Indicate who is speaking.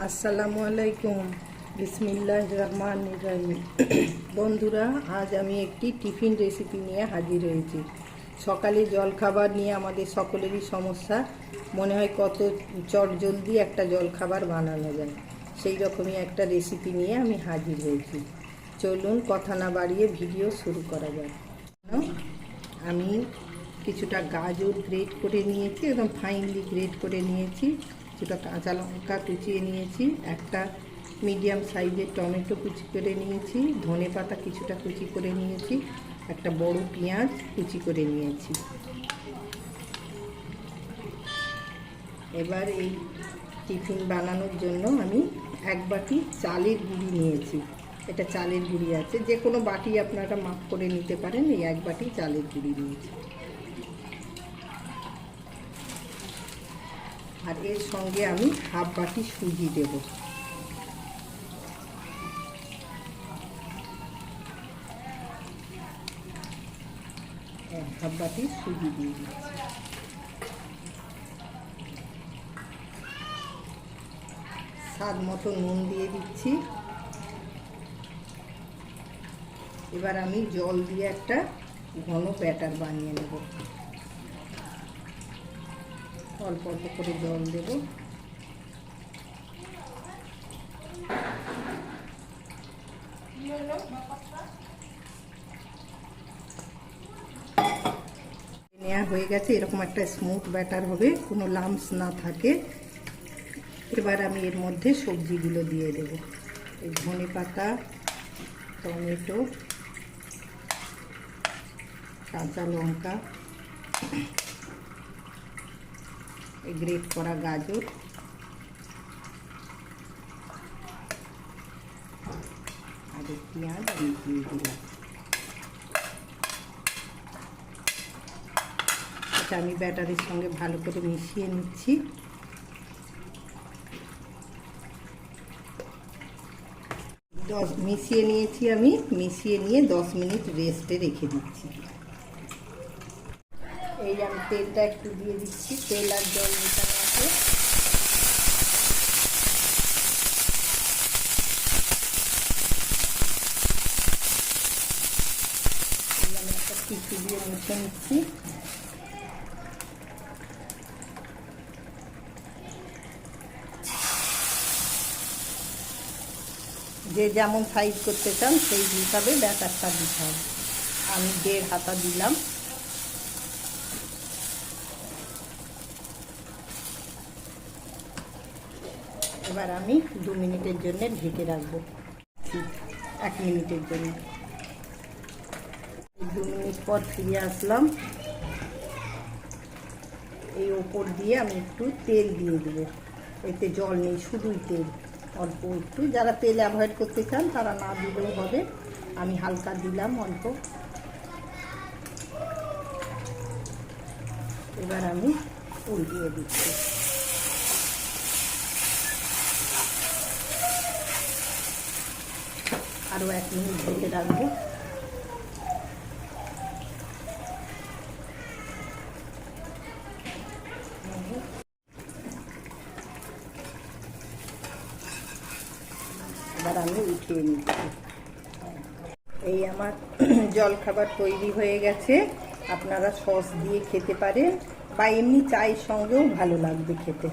Speaker 1: আসসালামু আলাইকুম। বিসমিল্লাহির রহমানির রহিম। বন্ধুরা, আজ আমি একটি টিফিন রেসিপি নিয়ে হাজির হয়েছি। সকালে জলখাবার নিয়ে আমাদের সকলেরই সমস্যা, মনে হয় কত চটজলদি একটা জলখাবার বানানো যায়। সেই রকমই একটা রেসিপি নিয়ে আমি হাজির হয়েছি। চলুন কথা না বাড়িয়ে ভিডিও শুরু করা যাক। আমি কিছুটা গাজর গ্রেট করে নিয়েছি, একদম ফাইনলি গ্রেট করে নিয়েছি। কিছুটা কাঁচা লঙ্কা কুচিয়ে নিয়েছি, একটা মিডিয়াম সাইজের টমেটো কুচি করে নিয়েছি, ধনে পাতা কিছুটা কুচি করে নিয়েছি, একটা বড় পেঁয়াজ কুচি করে নিয়েছি। এবার এই টিফিন বানানোর জন্য আমি এক বাটি চালের গুঁড়ি নিয়েছি। এটা চালের গুঁড়ি আছে, যে কোনো বাটি আপনারা মাপ করে নিতে পারেন। এই এক বাটি চালের গুঁড়ি নিয়েছি। আর এর সঙ্গে আমি হাফ বাটি সুজি দেব। হাফ বাটি সুজি দিয়ে দিচ্ছি। স্বাদ মতো নুন দিয়ে দিচ্ছি। এবার আমি জল দিয়ে একটা ঘন ব্যাটার বানিয়ে নেব। অল্প অল্প করে জল দেব। নেওয়া হয়ে গেছে, এরকম একটা স্মুথ ব্যাটার হবে, কোনো লাম্পস না থাকে। এবার আমি এর মধ্যে সবজিগুলো দিয়ে দেব। এই ধনে পাতা, টমেটো, কাঁচা লঙ্কা, গ্রেট করা গাজর, আর পেঁয়াজ দিয়ে দিলাম। এটা আমি ব্যাটারের সঙ্গে ভালো করে মিশিয়ে নিচ্ছি। মিশিয়ে নিয়েছি, আমি মিশিয়ে নিয়ে 10 মিনিট রেস্টে রেখে দিচ্ছি। এই আমি তেলটা একটু দিয়ে দিচ্ছি, তেল আর জল মেশানো আছে। আমি একটা টিস্যু দিয়ে মুছে নিচ্ছি। যে যেমন সাইজ করতে চান সেই হিসাবে ব্যাটারটা দিতে হবে। আমি 1.5 হাতা দিলাম। এবার আমি 2 মিনিটের জন্য ঢেকে রাখবো। 1 মিনিটের জন্য। 2 মিনিট পর ফিরে আসলাম। এই ওপর দিয়ে আমি একটু তেল দিয়ে দেবো। এতে জল নেই, শুধুই তেল, অল্প একটু। যারা তেল অ্যাভয়েড করতে চান তারা না দিলেও হবে, আমি হালকা দিলাম অল্প। এবার আমি উল্টিয়ে দিচ্ছি। আরও 1 মিনিট ঢেকে রাখবো। এবার আমি উঠিয়ে নিচ্ছি। এই আমার জলখাবার তৈরি হয়ে গেছে। আপনারা সস দিয়ে খেতে পারেন বা এমনি চায়ের সঙ্গেও ভালো লাগবে খেতে।